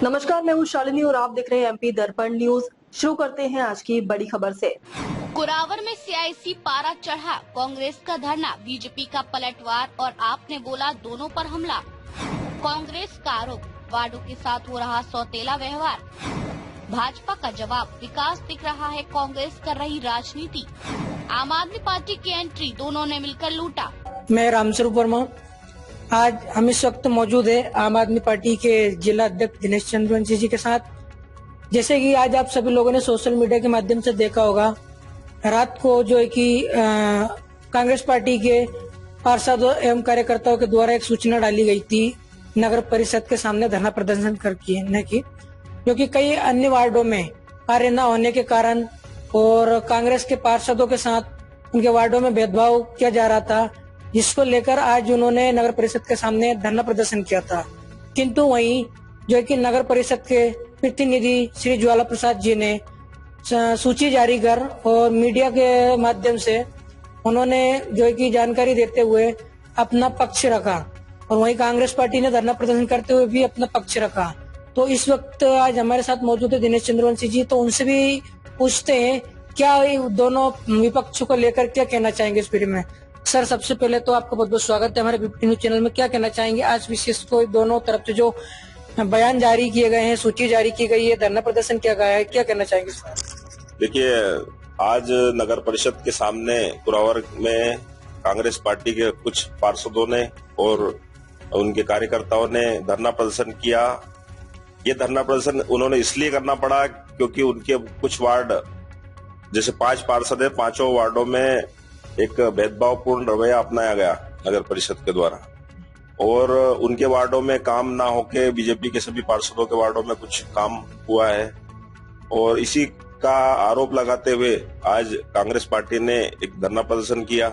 नमस्कार, मैं हूँ शालिनी और आप देख रहे हैं एमपी दर्पण न्यूज। शुरू करते हैं आज की बड़ी खबर से। कुरावर में सीआईसी पारा चढ़ा, कांग्रेस का धरना, बीजेपी का पलटवार और आपने बोला दोनों पर हमला। कांग्रेस का आरोप, वार्डों के साथ हो रहा सौतेला व्यवहार। भाजपा का जवाब, विकास दिख रहा है, कांग्रेस कर रही राजनीति। आम आदमी पार्टी की एंट्री, दोनों ने मिलकर लूटा। मैं रामस्वरूप वर्मा। आज हम इस वक्त मौजूद है आम आदमी पार्टी के जिला अध्यक्ष दिनेश चंद्रवंशी जी के साथ। जैसे कि आज आप सभी लोगों ने सोशल मीडिया के माध्यम से देखा होगा, रात को जो है कि कांग्रेस पार्टी के पार्षदों एवं कार्यकर्ताओं के द्वारा एक सूचना डाली गई थी नगर परिषद के सामने धरना प्रदर्शन करने की, जो कि कई अन्य वार्डों में कार्य न होने के कारण और कांग्रेस के पार्षदों के साथ उनके वार्डों में भेदभाव किया जा रहा था, जिसको लेकर आज उन्होंने नगर परिषद के सामने धरना प्रदर्शन किया था। किंतु वहीं जो है कि नगर परिषद के प्रतिनिधि श्री ज्वाला प्रसाद जी ने सूची जारी कर और मीडिया के माध्यम से उन्होंने जो है कि जानकारी देते हुए अपना पक्ष रखा और वहीं कांग्रेस पार्टी ने धरना प्रदर्शन करते हुए भी अपना पक्ष रखा। तो इस वक्त आज हमारे साथ मौजूद है दिनेश चंद्रवंशी जी, तो उनसे भी पूछते हैं क्या दोनों विपक्षों को लेकर क्या कहना चाहेंगे इस पीढ़ी में। सर, सबसे पहले तो आपका बहुत बहुत स्वागत है हमारे बीपी न्यूज चैनल में। क्या कहना चाहेंगे आज विशेष को दोनों तरफ से जो बयान जारी किए गए हैं, सूची जारी की गई है, धरना प्रदर्शन किया गया है, क्या कहना चाहेंगे? देखिए, आज नगर परिषद के सामने कुरावर में कांग्रेस पार्टी के कुछ पार्षदों ने और उनके कार्यकर्ताओं ने धरना प्रदर्शन किया। ये धरना प्रदर्शन उन्होंने इसलिए करना पड़ा क्योंकि उनके कुछ वार्ड, जैसे 5 पार्षद है, 5 वार्डों में एक भेदभावपूर्ण रवैया अपनाया गया नगर परिषद के द्वारा और उनके वार्डों में काम ना होके बीजेपी के सभी पार्षदों के वार्डों में कुछ काम हुआ है और इसी का आरोप लगाते हुए आज कांग्रेस पार्टी ने एक धरना प्रदर्शन किया।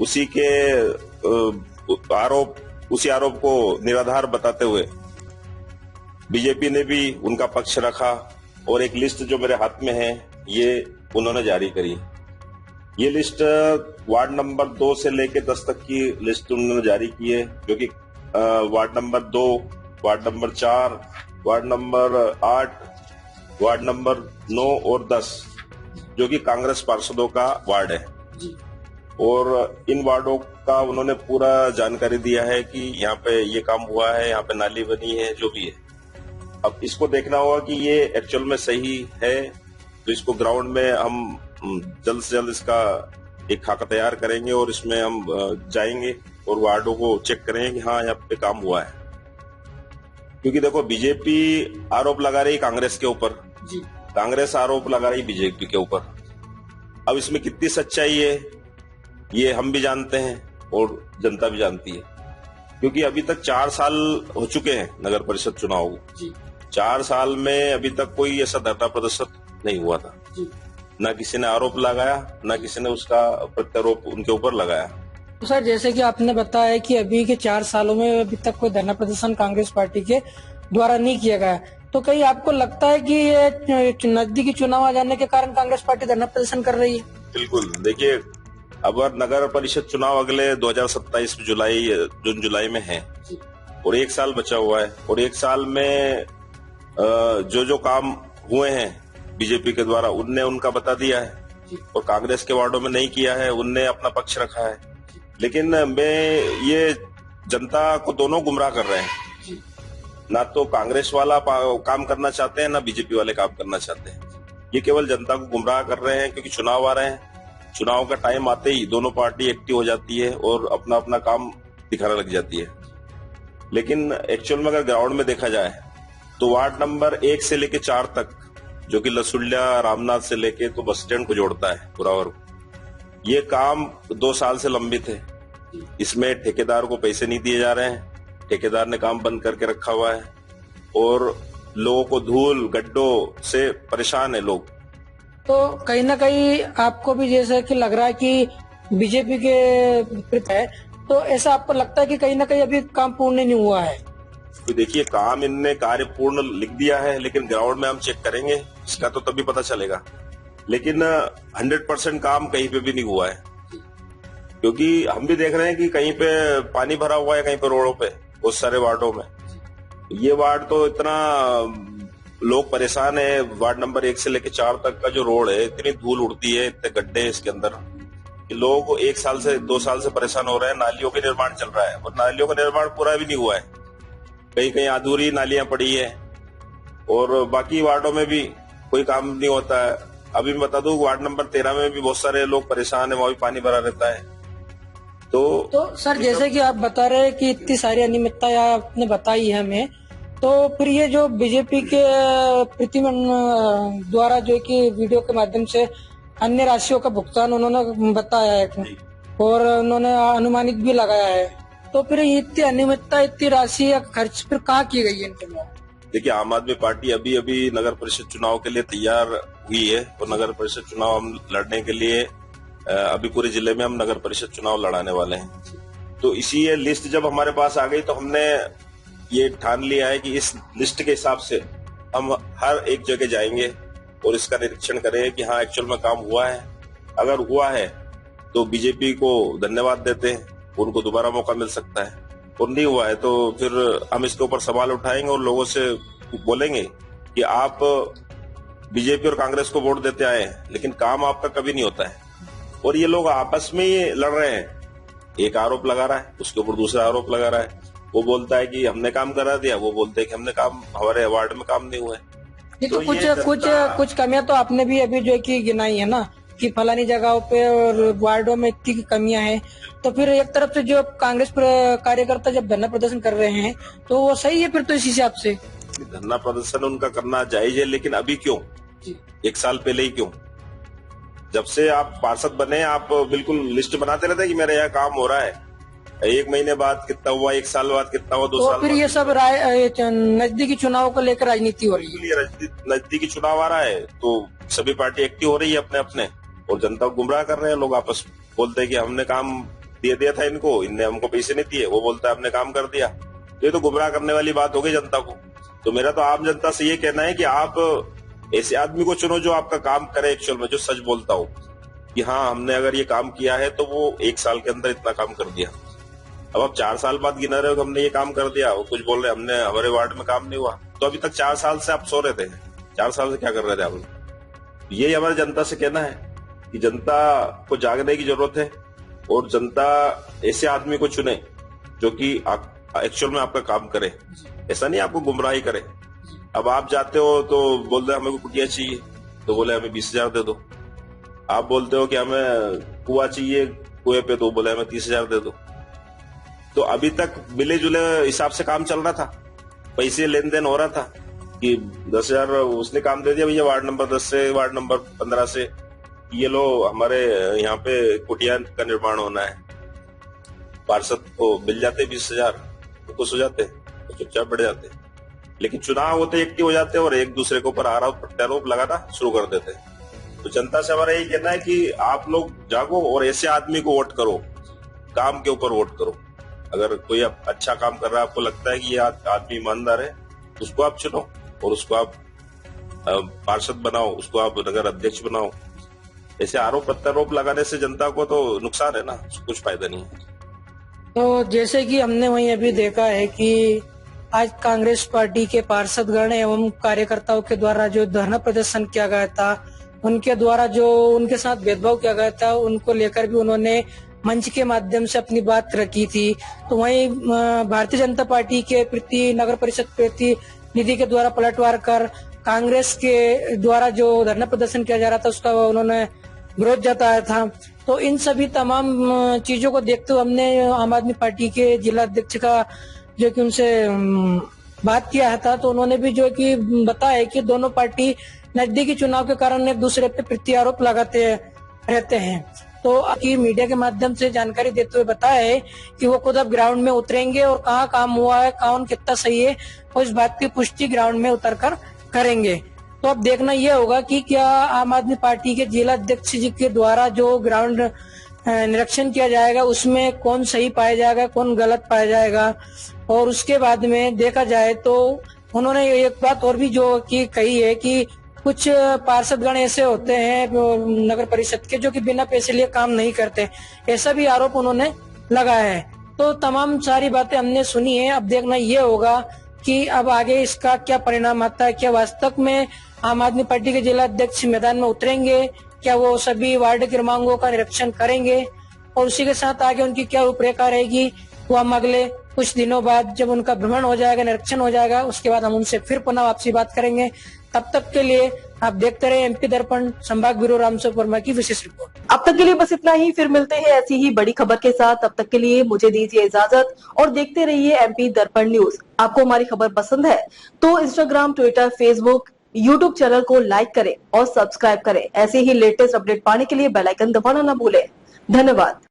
उसी आरोप को निराधार बताते हुए बीजेपी ने भी उनका पक्ष रखा और एक लिस्ट जो मेरे हाथ में है ये उन्होंने जारी करी। ये लिस्ट वार्ड नंबर 2 से लेकर 10 तक की लिस्ट उन्होंने जारी की है, जो कि ward number 2, ward number 4, ward number 8, ward number 9 और 10 जो कि कांग्रेस पार्षदों का वार्ड है और इन वार्डों का उन्होंने पूरा जानकारी दिया है कि यहाँ पे ये काम हुआ है, यहाँ पे नाली बनी है, जो भी है। अब इसको देखना होगा कि ये एक्चुअल में सही है, तो इसको ग्राउंड में हम जल्द से जल्द इसका एक खाका तैयार करेंगे और इसमें हम जाएंगे और वार्डों को चेक करेंगे कि हाँ यहाँ पे काम हुआ है। क्योंकि देखो, बीजेपी आरोप लगा रही कांग्रेस के ऊपर, कांग्रेस आरोप लगा रही बीजेपी के ऊपर। अब इसमें कितनी सच्चाई है ये हम भी जानते हैं और जनता भी जानती है, क्योंकि अभी तक 4 साल हो चुके हैं नगर परिषद चुनाव को। 4 साल में अभी तक कोई ऐसा धरना प्रदर्शन नहीं हुआ था, न किसी ने आरोप लगाया, न किसी ने उसका प्रत्यारोप उनके ऊपर लगाया। तो सर, जैसे कि आपने बताया कि अभी के 4 सालों में अभी तक कोई धरना प्रदर्शन कांग्रेस पार्टी के द्वारा नहीं किया गया, तो कहीं आपको लगता है कि ये नजदीकी चुनाव आ जाने के कारण कांग्रेस पार्टी धरना प्रदर्शन कर रही है? बिल्कुल। देखिए, अब नगर परिषद चुनाव अगले 2027 जून जुलाई में है और 1 साल बचा हुआ है और 1 साल में जो काम हुए हैं बीजेपी के द्वारा उनने उनका बता दिया है और कांग्रेस के वार्डों में नहीं किया है, उनने अपना पक्ष रखा है। लेकिन ये जनता को दोनों गुमराह कर रहे हैं, ना तो कांग्रेस वाला काम करना चाहते हैं, ना बीजेपी वाले काम करना चाहते हैं। ये केवल जनता को गुमराह कर रहे हैं क्योंकि चुनाव आ रहे हैं। चुनाव का टाइम आते ही दोनों पार्टी एक्टिव हो जाती है और अपना अपना काम दिखाने लग जाती है। लेकिन एक्चुअल में अगर ग्राउंड में देखा जाए तो वार्ड नंबर 1 से लेके 4 तक, जो कि लसुलिया रामनाथ से लेके तो बस स्टैंड को जोड़ता है कुरावर, ये काम 2 साल से लंबित है। इसमें ठेकेदार को पैसे नहीं दिए जा रहे हैं, ठेकेदार ने काम बंद करके रखा हुआ है और लोगों को धूल गड्ढों से परेशान है लोग। तो कहीं ना कहीं आपको भी जैसे कि लग रहा है कि बीजेपी के विपरीत है, तो ऐसा आपको लगता है कि कहीं ना कहीं अभी काम पूर्ण नहीं हुआ है? तो देखिए, काम इनने कार्य पूर्ण लिख दिया है, लेकिन ग्राउंड में हम चेक करेंगे इसका तो तभी पता चलेगा। लेकिन 100% काम कहीं पे भी नहीं हुआ है, क्योंकि हम भी देख रहे हैं कि कहीं पे पानी भरा हुआ है, कहीं पे रोडों पे बहुत सारे वार्डों में। ये वार्ड तो इतना लोग परेशान है। वार्ड नंबर 1 से लेकर 4 तक का जो रोड है, इतनी धूल उड़ती है, इतने गड्ढे हैं इसके अंदर कि लोग 1 साल से 2 साल से परेशान हो रहे हैं। नालियों का निर्माण चल रहा है और नालियों का निर्माण पूरा भी नहीं हुआ है, कहीं कहीं अधूरी नालियां पड़ी है और बाकी वार्डों में भी कोई काम नहीं होता है। अभी मैं बता दूं, वार्ड नंबर 13 में भी बहुत सारे लोग परेशान है, वहां भी पानी भरा रहता है। तो सर, जैसे कि आप बता रहे हैं कि इतनी सारी अनियमितता आपने बताई है हमें, तो फिर ये जो बीजेपी के प्रतिनिधि द्वारा जो कि वीडियो के माध्यम से अन्य राशियों का भुगतान उन्होंने बताया है और उन्होंने अनुमानित भी लगाया है, तो फिर इतनी अनियमितता, इतनी राशि या खर्च फिर कहाँ की गई है इनके द्वारा? देखिए, आम आदमी पार्टी अभी अभी नगर परिषद चुनाव के लिए तैयार हुई है और नगर परिषद चुनाव हम लड़ने के लिए अभी पूरे जिले में हम नगर परिषद चुनाव लड़ाने वाले हैं। तो इसी ये लिस्ट जब हमारे पास आ गई तो हमने ये ठान लिया है कि इस लिस्ट के हिसाब से हम हर एक जगह जाएंगे और इसका निरीक्षण करेंगे कि हाँ एक्चुअल में काम हुआ है। अगर हुआ है तो बीजेपी को धन्यवाद देते हैं, उनको दोबारा मौका मिल सकता है, और नहीं हुआ है तो फिर हम इसके ऊपर सवाल उठाएंगे और लोगों से बोलेंगे कि आप बीजेपी और कांग्रेस को वोट देते आए हैं लेकिन काम आपका कभी नहीं होता है। और ये लोग आपस में ही लड़ रहे हैं, एक आरोप लगा रहा है, उसके ऊपर दूसरा आरोप लगा रहा है। वो बोलता है कि हमने काम करा दिया, वो बोलते हैं कि हमने काम, हमारे वार्ड में काम नहीं हुआ है। तो कुछ कमियां तो आपने भी अभी जो है कि गिनाई है ना कि फलानी जगहों पे और वार्डों में इतनी कमियां हैं, तो फिर एक तरफ से जो कांग्रेस कार्यकर्ता जब धरना प्रदर्शन कर रहे हैं तो वो सही है फिर तो इस हिसाब से? धरना प्रदर्शन उनका करना जायज है, लेकिन अभी क्यों? 1 साल पहले ही क्यों? जब से आप पार्षद बने आप बिल्कुल लिस्ट बनाते रहते हैं कि मेरा यहाँ काम हो रहा है, 1 महीने बाद कितना हुआ, 1 साल बाद कितना हुआ, 2 साल फिर ये सब नजदीकी चुनाव को लेकर राजनीति हो रही है। नजदीकी चुनाव आ रहा है तो सभी पार्टी एक्टिव हो रही है अपने अपने, और जनता को गुमराह कर रहे हैं लोग। आपस बोलते हैं कि हमने काम दे दिया था इनको, इनने हमको पैसे नहीं दिए, वो बोलता है हमने काम कर दिया। ये तो गुमराह करने वाली बात हो गई जनता को। तो मेरा तो आम जनता से ये कहना है कि आप ऐसे आदमी को चुनो जो आपका काम करे एक्चुअल में, जो सच बोलता हो कि हाँ हमने अगर ये काम किया है तो वो 1 साल के अंदर इतना काम कर दिया। अब आप 4 साल बाद गिना रहे हो कि हमने ये काम कर दिया, वो कुछ बोल रहे हमने, हमारे वार्ड में काम नहीं हुआ। तो अभी तक 4 साल से आप सो रहे थे, 4 साल से क्या कर रहे थे आप? यही हमारे जनता से कहना है कि जनता को जागने की जरूरत है और जनता ऐसे आदमी को चुने जो कि एक्चुअल में आपका काम करे, ऐसा नहीं आपको गुमराही करे। अब आप जाते हो तो बोलते हैं हमें कुटिया चाहिए, तो बोले हमें 20,000 दे दो। आप बोलते हो कि हमें कुआं चाहिए कुएं पे, तो बोले हमें 30,000 दे दो। तो अभी तक मिले जुले हिसाब से काम चल रहा था, पैसे लेन देन हो रहा था कि 10,000 उसने काम दे दिया भैया वार्ड नंबर 10 से, वार्ड नंबर 15 से, ये लो हमारे यहाँ पे कुटिया का निर्माण होना है। पार्षद को मिल जाते 20,000, वो खुश हो जाते, तो चुपचाप बढ़ जाते। लेकिन चुनाव होते एक्टिव हो जाते और एक दूसरे के ऊपर आरोप प्रत्यारोप लगाना शुरू कर देते। तो जनता से हमारा यही कहना है कि आप लोग जागो और ऐसे आदमी को वोट करो, काम के ऊपर वोट करो। अगर कोई अच्छा काम कर रहा है, आपको लगता है कि ये आदमी ईमानदार है, उसको आप चुनो और उसको आप पार्षद बनाओ, उसको आप नगर अध्यक्ष बनाओ। ऐसे आरोप प्रत्यारोप लगाने से जनता को तो नुकसान है ना, कुछ फायदा नहीं है। तो जैसे कि हमने वहीं अभी देखा है कि आज कांग्रेस पार्टी के पार्षदगण एवं कार्यकर्ताओं के द्वारा जो धरना प्रदर्शन किया गया था, उनके द्वारा जो उनके साथ भेदभाव किया गया था, उनको लेकर भी उन्होंने मंच के माध्यम से अपनी बात रखी थी। तो वहीं भारतीय जनता पार्टी के प्रति नगर परिषद प्रतिनिधि के द्वारा पलटवार कर कांग्रेस के द्वारा जो धरना प्रदर्शन किया जा रहा था उसका उन्होंने विरोध जताया था। तो इन सभी तमाम चीजों को देखते हुए हमने आम आदमी पार्टी के जिला अध्यक्ष का जो कि उनसे बात किया था, तो उन्होंने भी जो कि बताया कि दोनों पार्टी नजदीकी चुनाव के कारण एक दूसरे पे प्रत्यारोप लगाते रहते हैं। तो अभी मीडिया के माध्यम से जानकारी देते हुए बताया है कि वो खुद अब ग्राउंड में उतरेंगे और कहाँ काम हुआ है, कौन कितना सही है, और इस बात की पुष्टि ग्राउंड में उतरकर करेंगे। तो अब देखना यह होगा कि क्या आम आदमी पार्टी के जिला अध्यक्ष जी के द्वारा जो ग्राउंड निरीक्षण किया जाएगा उसमें कौन सही पाया जाएगा, कौन गलत पाया जाएगा। और उसके बाद में देखा जाए तो उन्होंने एक बात और भी जो कि कही है कि कुछ पार्षदगण ऐसे होते हैं नगर परिषद के जो कि बिना पैसे लिए काम नहीं करते, ऐसा भी आरोप उन्होंने लगाया है। तो तमाम सारी बातें हमने सुनी है। अब देखना ये होगा कि अब आगे इसका क्या परिणाम आता है, क्या वास्तव में आम आदमी पार्टी के जिला अध्यक्ष मैदान में उतरेंगे, क्या वो सभी वार्ड क्रमांकों का निरीक्षण करेंगे और उसी के साथ आगे उनकी क्या रूपरेखा रहेगी, वो हम अगले कुछ दिनों बाद जब उनका भ्रमण हो जाएगा, निरीक्षण हो जाएगा, उसके बाद हम उनसे फिर पुनः आपसी बात करेंगे। तब तक के लिए आप देखते रहे एमपी दर्पण संभाग ब्यूरो रामस्वरूप वर्मा की विशेष रिपोर्ट। अब तक के लिए बस इतना ही, फिर मिलते हैं ऐसी ही बड़ी खबर के साथ। तब तक के लिए मुझे दीजिए इजाजत और देखते रहिए एमपी दर्पण न्यूज। आपको हमारी खबर पसंद है तो Instagram, Twitter, Facebook, YouTube channel को लाइक करें और सब्सक्राइब करें। ऐसे ही लेटेस्ट अपडेट पाने के लिए बेल आइकन दबाना न भूलें। धन्यवाद।